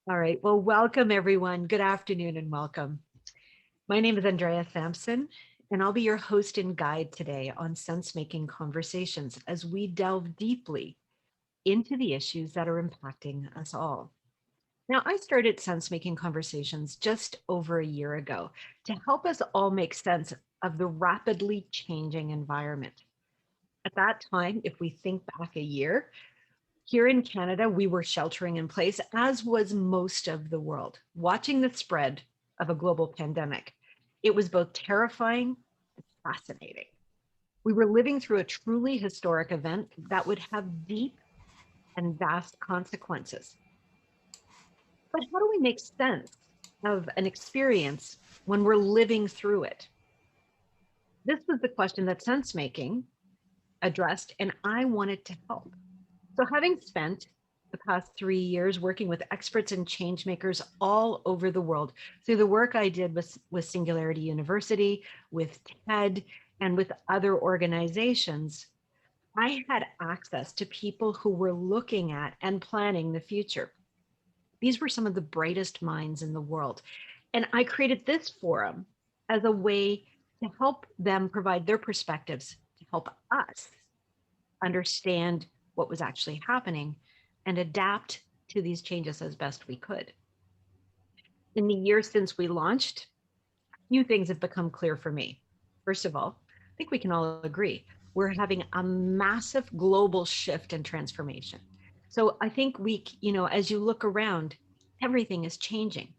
All right. Well, welcome everyone. Good afternoon and welcome. My name is Andrea Sampson, and I'll be your host and guide today on sense-making conversations as we delve deeply into the issues that are impacting us all. Now, I started sense-making conversations just over a year ago to help us all make sense of the rapidly changing environment. At that time, if we think back a year, here in Canada, we were sheltering in place, as was most of the world, watching the spread of a global pandemic. It was both terrifying and fascinating. We were living through a truly historic event that would have deep and vast consequences. But how do we make sense of an experience when we're living through it? This was the question that sense making addressed, and I wanted to help. So, having spent the past 3 years working with experts and change makers all over the world through the work I did with Singularity University, with TED, and with other organizations, I had access to people who were looking at and planning the future. These were some of the brightest minds in the world. And I created this forum as a way to help them provide their perspectives to help us understand what was actually happening and adapt to these changes as best we could. In the years since we launched, a few things have become clear for me. First of all, I think we can all agree we're having a massive global shift and transformation. So I think as you look around, everything is changing.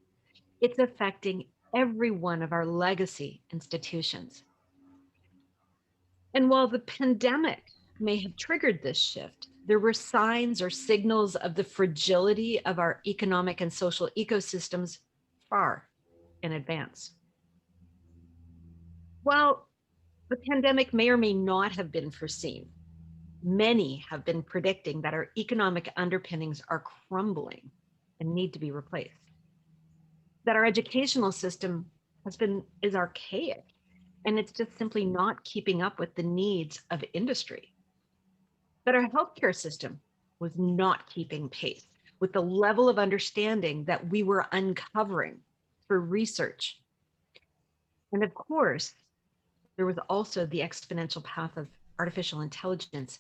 It's affecting every one of our legacy institutions. And while the pandemic may have triggered this shift, there were signs or signals of the fragility of our economic and social ecosystems far in advance. While the pandemic may or may not have been foreseen, many have been predicting that our economic underpinnings are crumbling and need to be replaced. That our educational system is archaic and it's just simply not keeping up with the needs of industry. That our healthcare system was not keeping pace with the level of understanding that we were uncovering through research. And of course, there was also the exponential path of artificial intelligence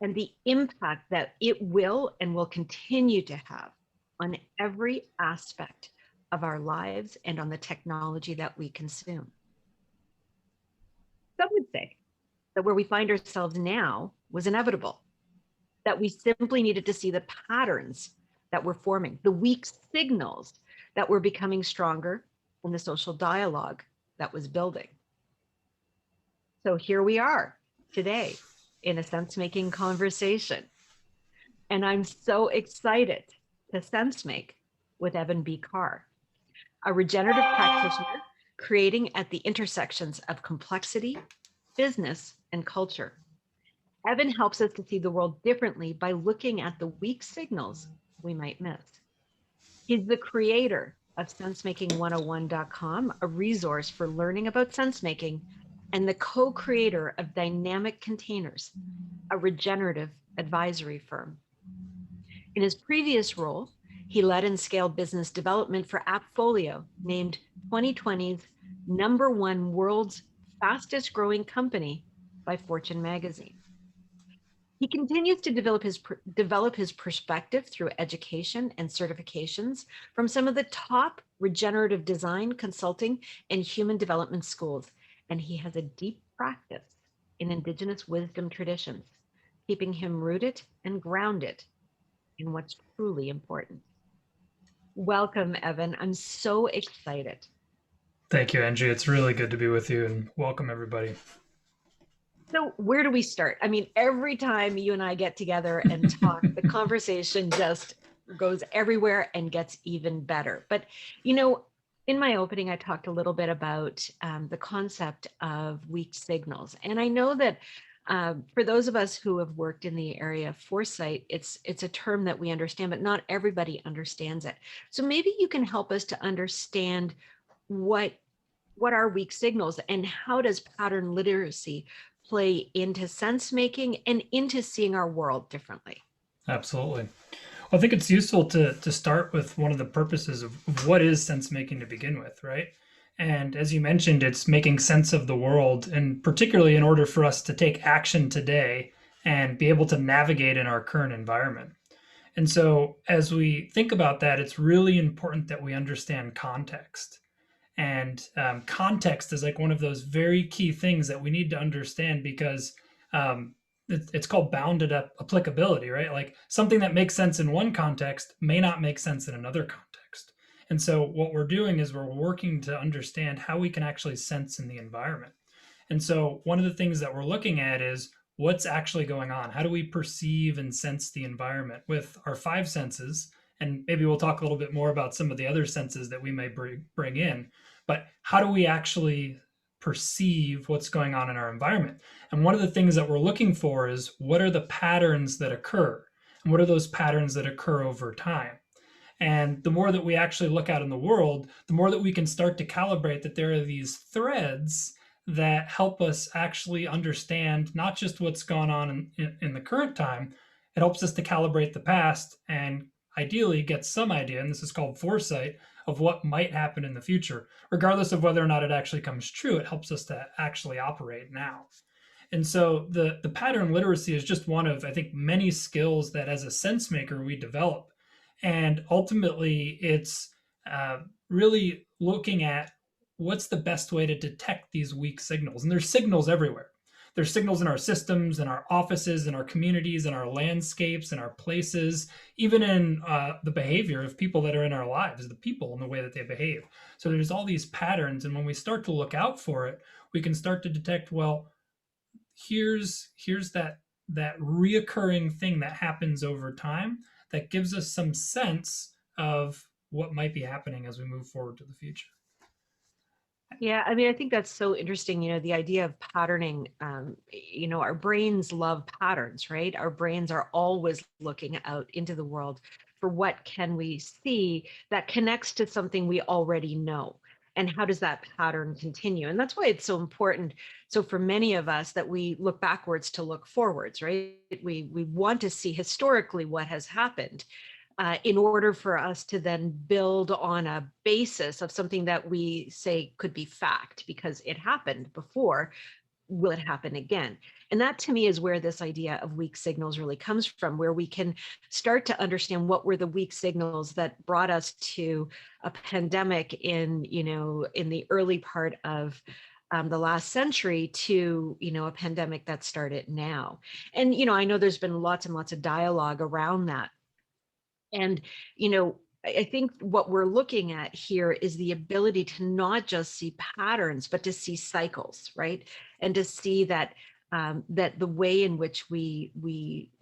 and the impact that it will and will continue to have on every aspect of our lives and on the technology that we consume. Some would say that where we find ourselves now was inevitable, that we simply needed to see the patterns that were forming, the weak signals that were becoming stronger, and the social dialogue that was building. So here we are today in a sense-making conversation. And I'm so excited to sense make with Evan B. Carr, a regenerative practitioner creating at the intersections of complexity, business, and culture. Evan helps us to see the world differently by looking at the weak signals we might miss. He's the creator of sensemaking101.com, a resource for learning about sensemaking, and the co-creator of Dynamic Containers, a regenerative advisory firm. In his previous role, he led and scaled business development for Appfolio, named 2020's #1 world's fastest growing company by Fortune magazine. He continues to develop his perspective through education and certifications from some of the top regenerative design, consulting, and human development schools. And he has a deep practice in Indigenous wisdom traditions, keeping him rooted and grounded in what's truly important. Welcome, Evan. I'm so excited. Thank you, Angie. It's really good to be with you, and welcome everybody. So where do we start? I mean, every time you and I get together and talk, the conversation just goes everywhere and gets even better. But, in my opening, I talked a little bit about the concept of weak signals. And I know that for those of us who have worked in the area of foresight, it's a term that we understand, but not everybody understands it. So maybe you can help us to understand what are weak signals and how does pattern literacy play into sense making and into seeing our world differently? Absolutely. I think it's useful to start with one of the purposes of what is sense making to begin with, right? And as you mentioned, it's making sense of the world, and particularly in order for us to take action today and be able to navigate in our current environment. And so, as we think about that, it's really important that we understand context. And context is like one of those very key things that we need to understand because it's called bounded applicability, right? Like something that makes sense in one context may not make sense in another context. And so, what we're doing is we're working to understand how we can actually sense in the environment. And so, one of the things that we're looking at is what's actually going on. How do we perceive and sense the environment with our five senses? And maybe we'll talk a little bit more about some of the other senses that we may bring in. But how do we actually perceive what's going on in our environment? And one of the things that we're looking for is what are the patterns that occur? And what are those patterns that occur over time? And the more that we actually look out in the world, the more that we can start to calibrate that there are these threads that help us actually understand not just what's gone on in the current time, it helps us to calibrate the past and ideally get some idea, and this is called foresight, of what might happen in the future. Regardless of whether or not it actually comes true, it helps us to actually operate now. And so the pattern literacy is just one of, I think, many skills that as a sense maker we develop. And ultimately, it's really looking at what's the best way to detect these weak signals. And there's signals everywhere. There's signals in our systems, in our offices, in our communities, in our landscapes, in our places, even in the behavior of people that are in our lives, the people and the way that they behave. So there's all these patterns. And when we start to look out for it, we can start to detect, well, here's that reoccurring thing that happens over time that gives us some sense of what might be happening as we move forward to the future. Yeah, I mean, I think that's so interesting. The idea of patterning, our brains love patterns, right? Our brains are always looking out into the world for what can we see that connects to something we already know. And how does that pattern continue? And that's why it's so important. So for many of us that we look backwards to look forwards, right? We want to see historically what has happened in order for us to then build on a basis of something that we say could be fact because it happened before. Will it happen again? And that to me is where this idea of weak signals really comes from, where we can start to understand what were the weak signals that brought us to a pandemic in the early part of the last century to a pandemic that started now. And I know there's been lots and lots of dialogue around that. And, I think what we're looking at here is the ability to not just see patterns, but to see cycles, right? And to see that that the way in which we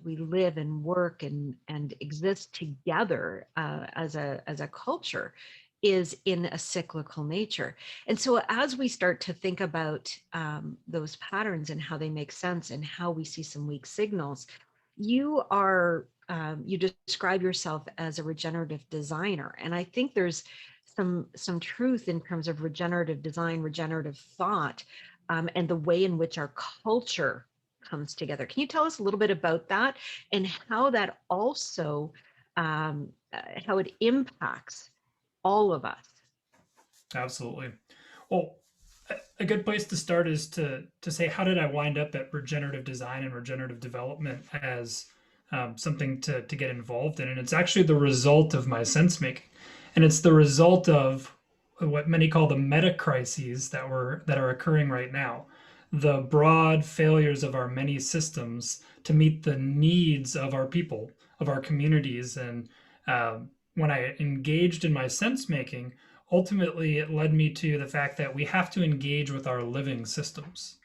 live and work and exist together as a culture is in a cyclical nature. And so as we start to think about those patterns and how they make sense and how we see some weak signals, you describe yourself as a regenerative designer, and I think there's some truth in terms of regenerative design, regenerative thought, and the way in which our culture comes together. Can you tell us a little bit about that and how that also how it impacts all of us? Absolutely. Well, a good place to start is to say, how did I wind up at regenerative design and regenerative development as something to get involved in? And it's actually the result of my sense making, and it's the result of what many call the meta crises that are occurring right now, the broad failures of our many systems to meet the needs of our people, of our communities. And when I engaged in my sense making, ultimately it led me to the fact that we have to engage with our living systems.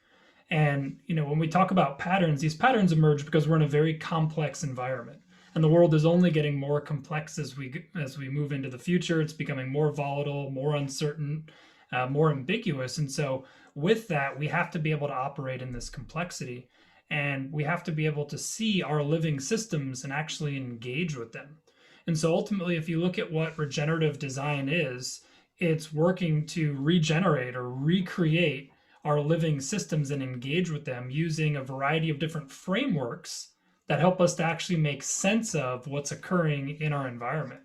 And when we talk about patterns, these patterns emerge because we're in a very complex environment, and the world is only getting more complex as we move into the future. It's becoming more volatile, more uncertain, more ambiguous. And so with that, we have to be able to operate in this complexity, and we have to be able to see our living systems and actually engage with them. And so ultimately, if you look at what regenerative design is, it's working to regenerate or recreate our living systems and engage with them using a variety of different frameworks that help us to actually make sense of what's occurring in our environment.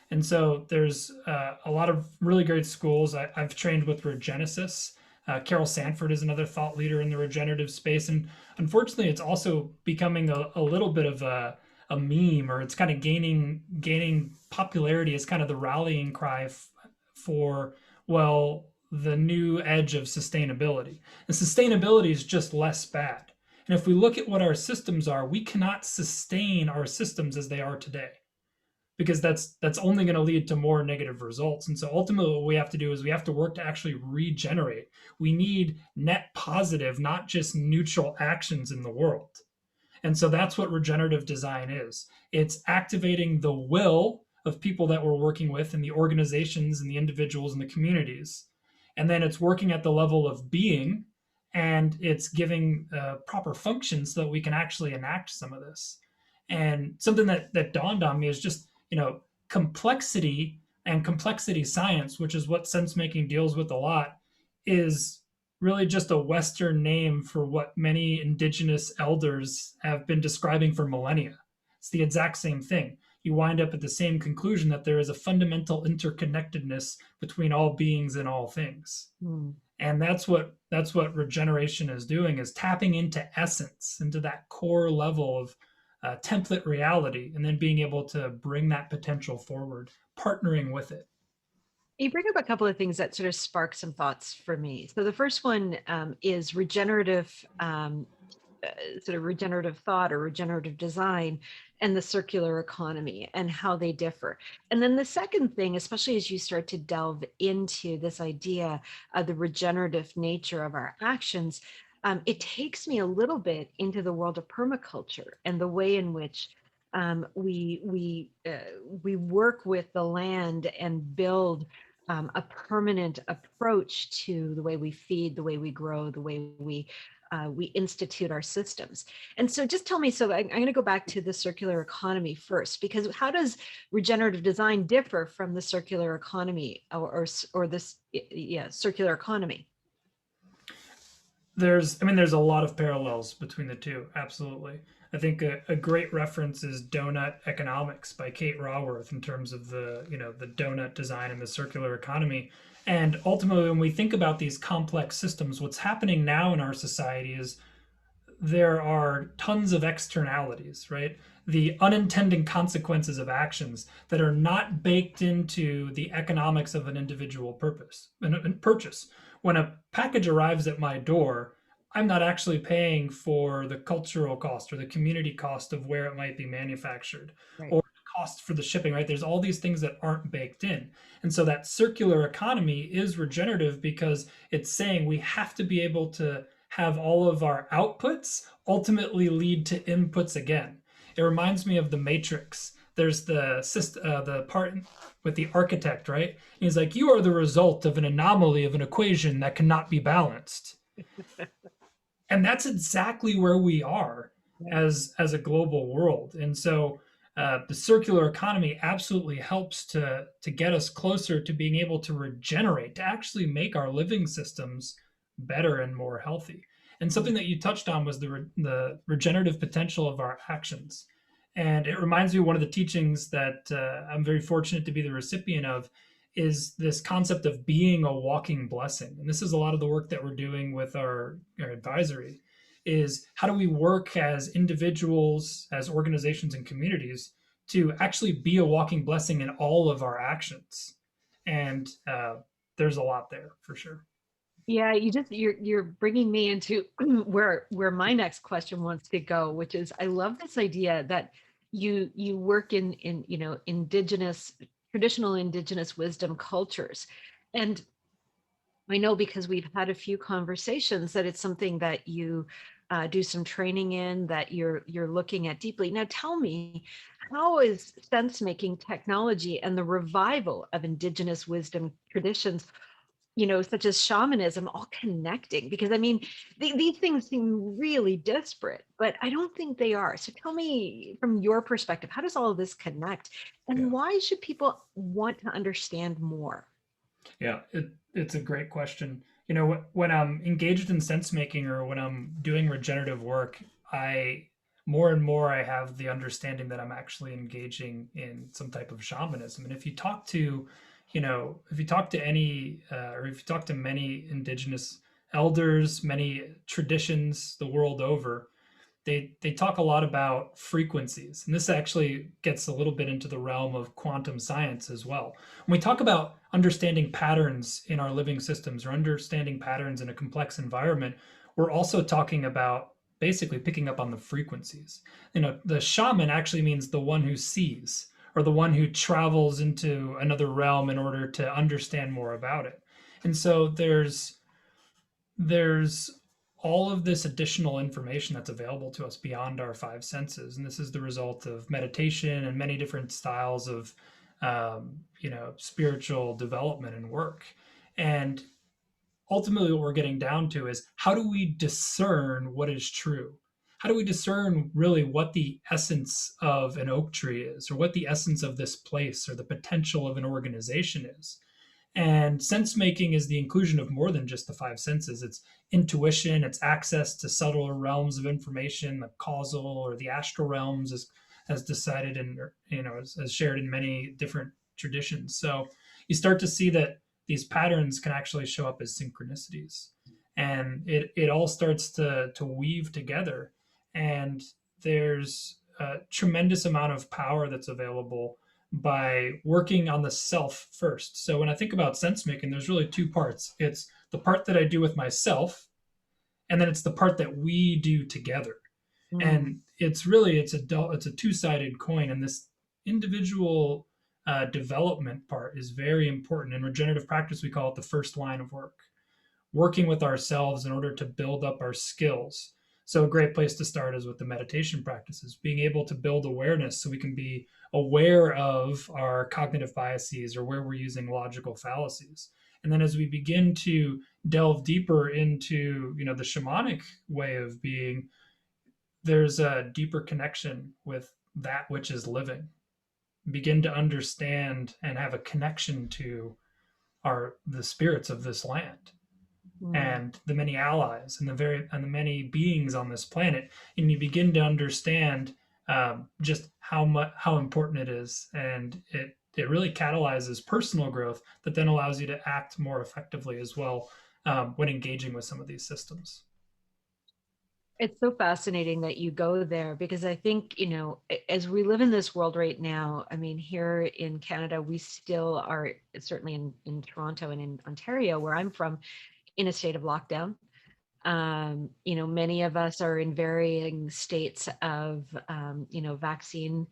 And so there's a lot of really great schools. I've trained with Regenesis. Carol Sanford is another thought leader in the regenerative space. And unfortunately, it's also becoming a little bit of a meme, or it's kind of gaining popularity as kind of the rallying cry for, well, the new edge of sustainability. And sustainability is just less bad. And if we look at what our systems are, we cannot sustain our systems as they are today, because that's only going to lead to more negative results. And so ultimately what we have to do is we have to work to actually regenerate. We need net positive, not just neutral actions in the world. And so that's what regenerative design is. It's activating the will of people that we're working with, and the organizations and the individuals and the communities. And then it's working at the level of being, and it's giving proper functions so that we can actually enact some of this. And something that dawned on me is just, complexity and complexity science, which is what sense making deals with a lot, is really just a Western name for what many indigenous elders have been describing for millennia. It's the exact same thing. You wind up at the same conclusion that there is a fundamental interconnectedness between all beings and all things. Mm. And that's what regeneration is doing, is tapping into essence, into that core level of template reality, and then being able to bring that potential forward, partnering with it. You bring up a couple of things that sort of spark some thoughts for me. So the first one is regenerative, sort of regenerative thought or regenerative design, and the circular economy and how they differ. And then the second thing, especially as you start to delve into this idea of the regenerative nature of our actions, it takes me a little bit into the world of permaculture and the way in which we work with the land and build a permanent approach to the way we feed, the way we grow, the way we institute our systems. And so just tell me, so I'm going to go back to the circular economy first, because how does regenerative design differ from the circular economy or this, yeah, circular economy? There's a lot of parallels between the two. Absolutely. I think a great reference is Donut Economics by Kate Raworth, in terms of the donut design and the circular economy. And ultimately, when we think about these complex systems, what's happening now in our society is there are tons of externalities, right? The unintended consequences of actions that are not baked into the economics of an individual purpose and purchase. When a package arrives at my door, I'm not actually paying for the cultural cost or the community cost of where it might be manufactured, Right. or the cost for the shipping, right? There's all these things that aren't baked in. And so that circular economy is regenerative, because it's saying we have to be able to have all of our outputs ultimately lead to inputs again. It reminds me of the Matrix. There's the part with the architect, right? He's like, you are the result of an anomaly of an equation that cannot be balanced. And that's exactly where we are Yeah. as a global world. And so the circular economy absolutely helps to get us closer to being able to regenerate, to actually make our living systems better and more healthy. And something that you touched on was the regenerative potential of our actions. And it reminds me of one of the teachings that I'm very fortunate to be the recipient of, is this concept of being a walking blessing. And this is a lot of the work that we're doing with our advisory, is how do we work as individuals, as organizations and communities, to actually be a walking blessing in all of our actions. And there's a lot there for sure. Yeah, you're bringing me into where my next question wants to go, which is, I love this idea that you work in indigenous, traditional indigenous wisdom cultures. And I know, because we've had a few conversations, that it's something that you do some training in, that you're looking at deeply. Now tell me, how is sense making technology and the revival of indigenous wisdom traditions, such as shamanism, all connecting? Because I mean, these things seem really disparate, but I don't think they are. So tell me, from your perspective, how does all of this connect? Yeah. And why should people want to understand more? Yeah, it's a great question. When I'm engaged in sense making, or when I'm doing regenerative work, I more and more I have the understanding that I'm actually engaging in some type of shamanism. And if you talk to, if you talk to any, or if you talk to many indigenous elders, many traditions the world over, they talk a lot about frequencies, and this actually gets a little bit into the realm of quantum science as well. When we talk about understanding patterns in our living systems or understanding patterns in a complex environment, we're also talking about basically picking up on the frequencies. The shaman actually means the one who sees, or the one who travels into another realm in order to understand more about it. And so there's all of this additional information that's available to us beyond our five senses, and this is the result of meditation and many different styles of spiritual development and work. And ultimately what we're getting down to is, how do we discern what is true? How do we discern really what the essence of an oak tree is, or what the essence of this place or the potential of an organization is? And sense making is the inclusion of more than just the five senses. It's intuition, it's access to subtler realms of information, the causal or the astral realms, as decided and as shared in many different traditions. So you start to see that these patterns can actually show up as synchronicities, and it all starts to weave together. And there's a tremendous amount of power that's available by working on the self first. So when I think about sense making, there's really two parts. It's the part that I do with myself, and then it's the part that we do together. Mm. And it's a two-sided coin, and this individual development part is very important. In regenerative practice, we call it the first line of work, working with ourselves in order to build up our skills. So a great place to start is with the meditation practices, being able to build awareness so we can be aware of our cognitive biases or where we're using logical fallacies. And then as we begin to delve deeper into, the shamanic way of being, there's a deeper connection with that which is living. Begin to understand and have a connection to the spirits of this land Mm. and the many allies and the many beings on this planet, and you begin to understand just how important it is, and it really catalyzes personal growth that then allows you to act more effectively as well when engaging with some of these systems. It's so fascinating that you go there, because I think, as we live in this world right now, I mean, here in Canada, we still are, certainly in Toronto and in Ontario, where I'm from, in a state of lockdown. Many of us are in varying states of, vaccine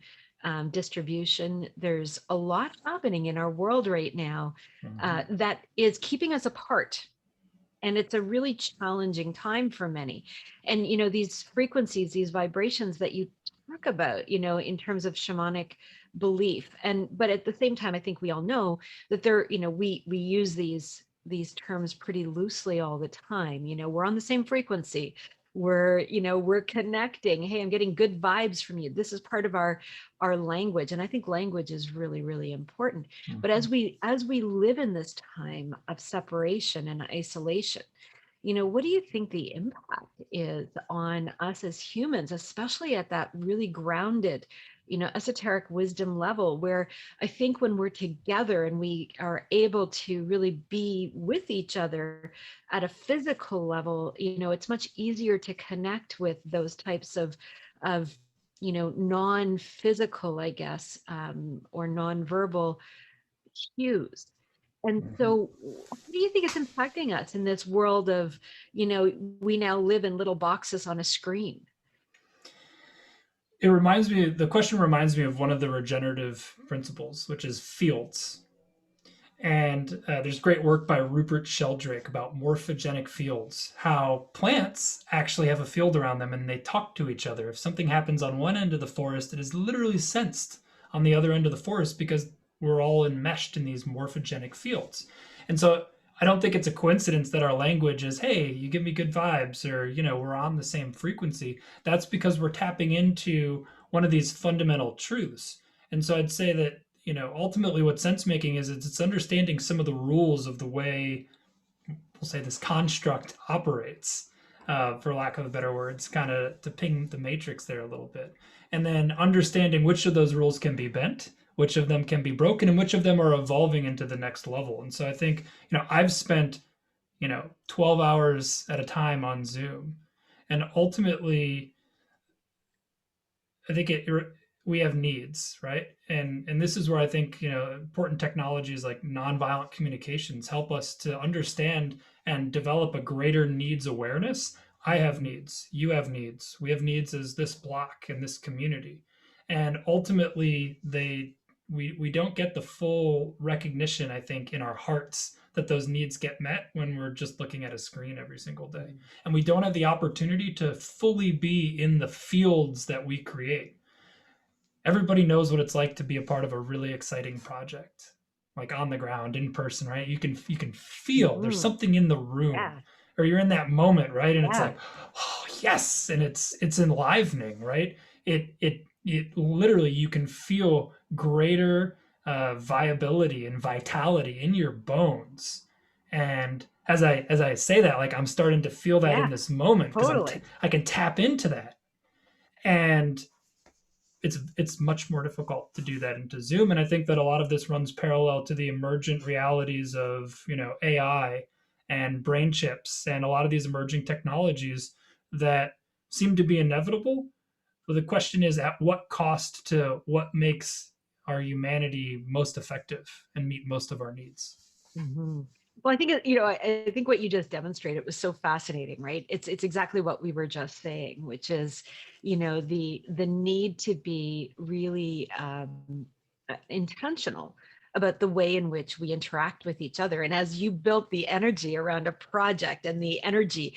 distribution. There's a lot happening in our world right now that is keeping us apart. And it's a really challenging time for many. And, these frequencies, these vibrations that you talk about, in terms of shamanic belief. But at the same time, I think we all know that we use these terms pretty loosely all the time. We're on the same frequency. We're connecting. Hey, I'm getting good vibes from you. This is part of our language. And I think language is really, really important. But as we live in this time of separation and isolation, what do you think the impact is on us as humans, especially at that really grounded, esoteric wisdom level, where I think when we're together and we are able to really be with each other at a physical level, it's much easier to connect with those types of non-physical, I guess, or non-verbal cues. And Mhm. so how do you think it's impacting us in this world of, we now live in little boxes on a screen? The question reminds me of one of the regenerative principles, which is fields. And there's great work by Rupert Sheldrake about morphogenic fields, how plants actually have a field around them and they talk to each other. If something happens on one end of the forest, it is literally sensed on the other end of the forest because we're all enmeshed in these morphogenic fields. And so I don't think it's a coincidence that our language is, hey, you give me good vibes, or, we're on the same frequency. That's because we're tapping into one of these fundamental truths. And so I'd say that, ultimately what sense making is, it's understanding some of the rules of the way, we'll say, this construct operates. for lack of better words, kind of to ping the matrix there a little bit. And then understanding which of those rules can be bent, which of them can be broken, and which of them are evolving into the next level. And so I think, I've spent, 12 hours at a time on Zoom. And ultimately, I think we have needs, right? And this is where I think important technologies like nonviolent communications help us to understand and develop a greater needs awareness. I have needs, you have needs, we have needs as this block and this community, and ultimately we don't get the full recognition, I think, in our hearts that those needs get met when we're just looking at a screen every single day. And we don't have the opportunity to fully be in the fields that we create. Everybody knows what it's like to be a part of a really exciting project, like on the ground, in person, right? You can feel there's Mhm. something in the room, Yeah. or you're in that moment, right? And it's Yeah. like, oh yes, and it's enlivening, right? It literally, you can feel greater viability and vitality in your bones. And as I say that, like I'm starting to feel that Yeah. in this moment because Totally. I can tap into that. And it's much more difficult to do that into Zoom. And I think that a lot of this runs parallel to the emergent realities of AI and brain chips and a lot of these emerging technologies that seem to be inevitable. But the question is, at what cost to what makes our humanity most effective and meet most of our needs? Mhm. Well, I think, I think what you just demonstrated was so fascinating, right? It's exactly what we were just saying, which is, the need to be really intentional about the way in which we interact with each other. And as you built the energy around a project, and the energy,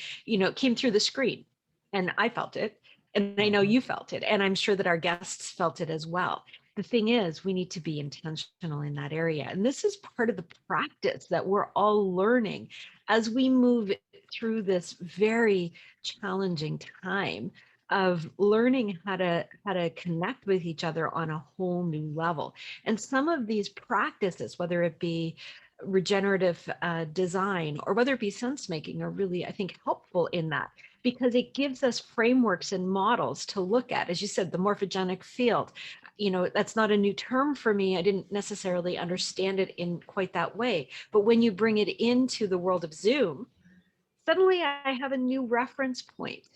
came through the screen, and I felt it, and I know Mhm. you felt it, and I'm sure that our guests felt it as well. The thing is, we need to be intentional in that area. And this is part of the practice that we're all learning as we move through this very challenging time of learning how to connect with each other on a whole new level. And some of these practices, whether it be regenerative design or whether it be sense making, are really, I think, helpful in that, because it gives us frameworks and models to look at. As you said, the morphogenic field, that's not a new term for me. I didn't necessarily understand it in quite that way. But when you bring it into the world of Zoom, suddenly I have a new reference point.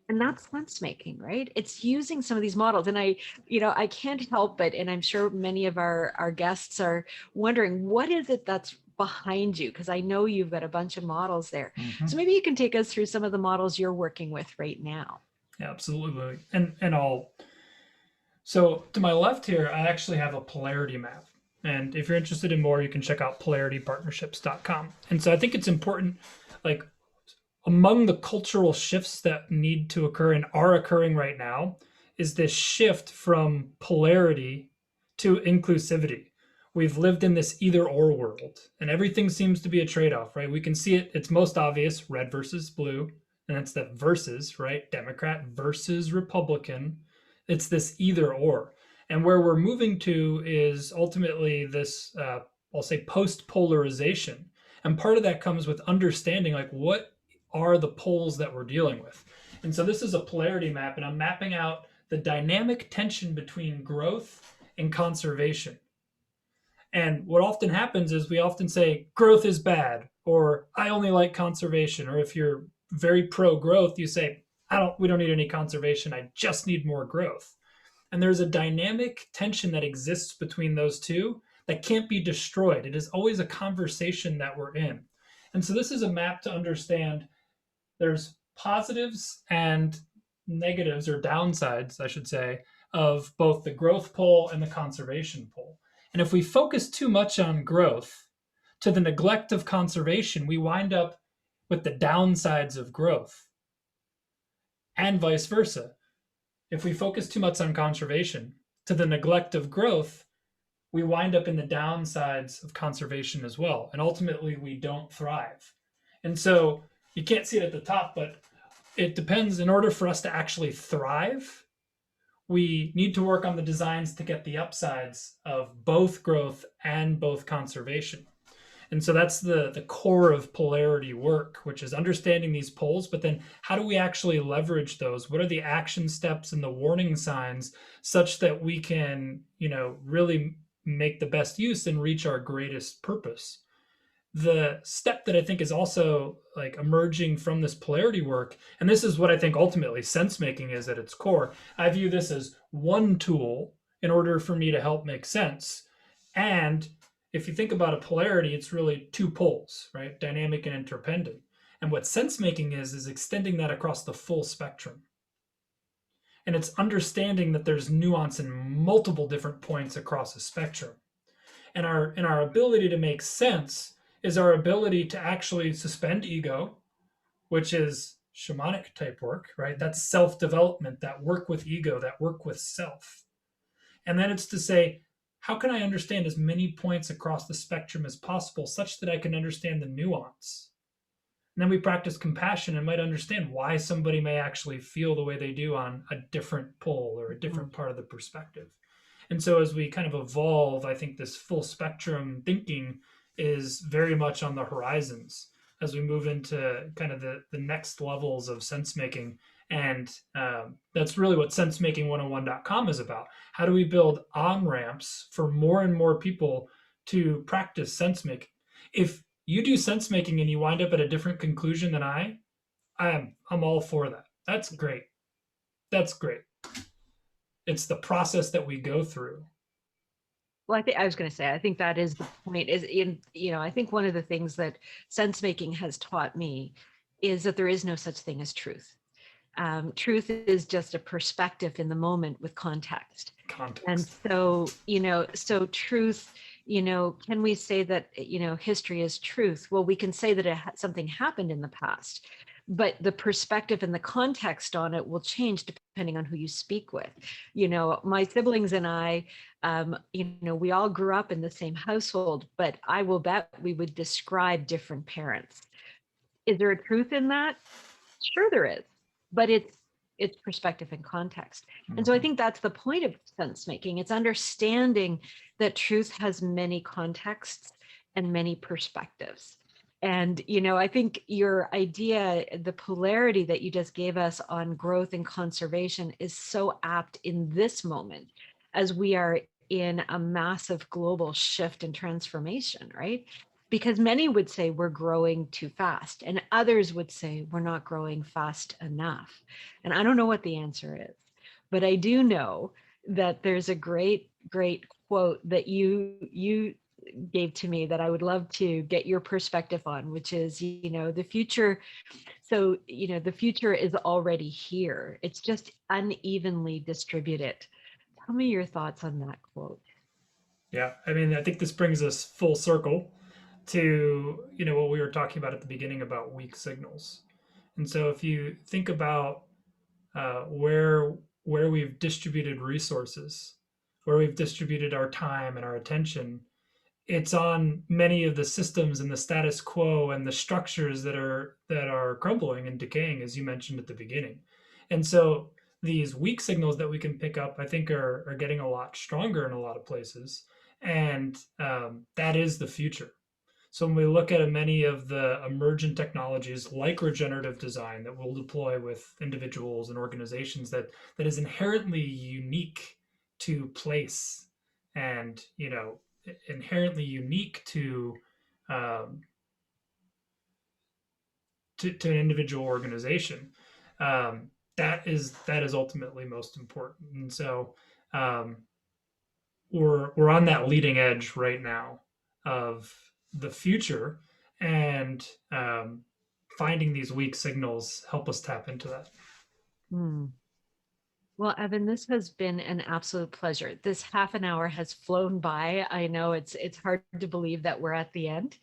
And that's sense making, right? It's using some of these models. And I can't help but, and I'm sure many of our guests are wondering, what is it that's behind you? Because I know you've got a bunch of models there. So Mhm. maybe you can take us through some of the models you're working with right now. Yeah, absolutely. And I'll So to my left here, I actually have a polarity map. And if you're interested in more, you can check out polaritypartnerships.com. And so I think it's important, like among the cultural shifts that need to occur and are occurring right now, is this shift from polarity to inclusivity. We've lived in this either or world, and everything seems to be a trade off, right? We can see it, it's most obvious red versus blue, and that's the versus, right? Democrat versus Republican. It's this either or. And where we're moving to is ultimately this, I'll say, post polarization. And part of that comes with understanding like what are the poles that we're dealing with. And so this is a polarity map, and I'm mapping out the dynamic tension between growth and conservation. And what often happens is we often say growth is bad, or I only like conservation, or if you're very pro growth, you say we don't need any conservation, I just need more growth. And there's a dynamic tension that exists between those two that can't be destroyed. It is always a conversation that we're in. And so this is a map to understand there's positives and negatives, or downsides, I should say, of both the growth pole and the conservation pole. And if we focus too much on growth to the neglect of conservation, we wind up with the downsides of growth, and vice versa. If we focus too much on conservation to the neglect of growth, we wind up in the downsides of conservation as well. And ultimately, we don't thrive. And so you can't see it at the top, but it depends. In order for us to actually thrive, we need to work on the designs to get the upsides of both growth and both conservation. And so that's the core of polarity work, which is understanding these poles, but then how do we actually leverage those? What are the action steps and the warning signs such that we can, really make the best use and reach our greatest purpose? The step that I think is also like emerging from this polarity work, and this is what I think ultimately sense making is at its core. I view this as one tool in order for me to help make sense. And if you think about a polarity, it's really two poles, right? Dynamic and interdependent. And what sense making is extending that across the full spectrum. And it's understanding that there's nuance in multiple different points across a spectrum. And our ability to make sense is our ability to actually suspend ego, which is shamanic type work, right? That's self-development, that work with ego, that work with self. And then it's to say, how can I understand as many points across the spectrum as possible such that I can understand the nuance? And then we practice compassion and might understand why somebody may actually feel the way they do on a different pole or a different part of the perspective. And so as we kind of evolve, I think this full spectrum thinking is very much on the horizons as we move into kind of the next levels of sense making. And that's really what sensemaking101.com is about. How do we build on ramps for more and more people to practice sense making? If you do sense making and you wind up at a different conclusion than I'm all for that. That's great. That's great. It's the process that we go through. Well, I was going to say, I think that is the point. I think one of the things that sense making has taught me is that there is no such thing as truth. Truth is just a perspective in the moment with context. And so, so truth, can we say that, history is truth? Well, we can say that something happened in the past, but the perspective and the context on it will change depending on who you speak with. My siblings and I, we all grew up in the same household, but I will bet we would describe different parents. Is there a truth in that? Sure there is, but it's perspective and context. And so I think that's the point of sense making. It's understanding that truth has many contexts and many perspectives. And, I think your idea, the polarity that you just gave us on growth and conservation is so apt in this moment as we are in a massive global shift and transformation, right? Because many would say we're growing too fast, and others would say we're not growing fast enough. And I don't know what the answer is, but I do know that there's a great, great quote that you gave to me that I would love to get your perspective on, which is, the future. So, the future is already here. It's just unevenly distributed. Tell me your thoughts on that quote. Yeah, I mean, I think this brings us full circle to what we were talking about at the beginning about weak signals. And so if you think about where we've distributed resources, where we've distributed our time and our attention, it's on many of the systems and the status quo and the structures that are crumbling and decaying, as you mentioned at the beginning. And so these weak signals that we can pick up, I think, are getting a lot stronger in a lot of places, and that is the future. So when we look at many of the emergent technologies like regenerative design that we'll deploy with individuals and organizations, that is inherently unique to place and inherently unique to an individual organization, that is ultimately most important. And so we're on that leading edge right now of the future, and finding these weak signals help us tap into that. Well, Evan, this has been an absolute pleasure. This half an hour has flown by. I know it's hard to believe that we're at the end.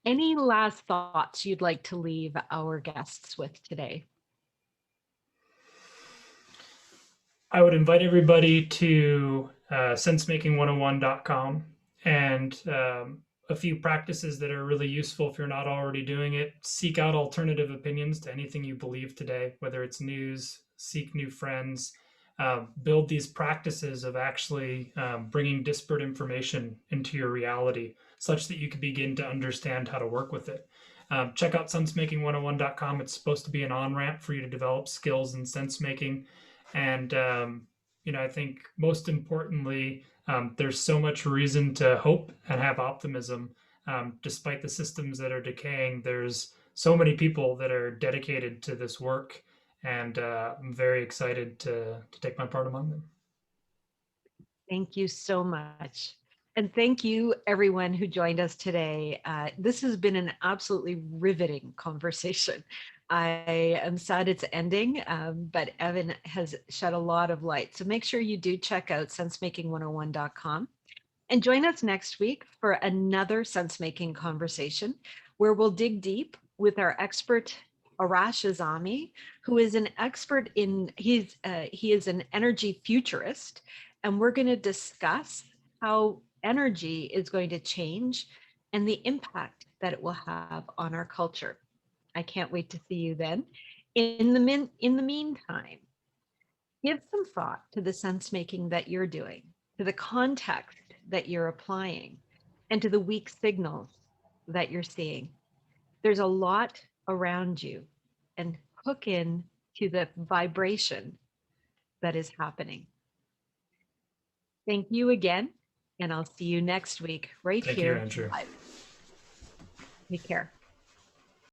Any last thoughts you'd like to leave our guests with today? I would invite everybody to sensemaking101.com and a few practices that are really useful if you're not already doing it. Seek out alternative opinions to anything you believe today, whether it's news, seek new friends, build these practices of actually bringing disparate information into your reality such that you can begin to understand how to work with it. Check out sensemaking101.com. It's supposed to be an on-ramp for you to develop skills in sense making. And, I think most importantly, there's so much reason to hope and have optimism. Despite the systems that are decaying, there's so many people that are dedicated to this work, and I'm very excited to take my part among them. Thank you so much. And thank you, everyone who joined us today. This has been an absolutely riveting conversation. I am sad it's ending, but Evan has shed a lot of light. So make sure you do check out sensemaking101.com and join us next week for another sense-making conversation where we'll dig deep with our expert Arash Azami, who is an expert in, he is an energy futurist, and we're going to discuss how energy is going to change and the impact that it will have on our culture. I can't wait to see you then. In the meantime, give some thought to the sense making that you're doing, to the context that you're applying, and to the weak signals that you're seeing. There's a lot around you, and hook in to the vibration that is happening. Thank you again, and I'll see you next week right Thank you, here Andrew. live. Take care.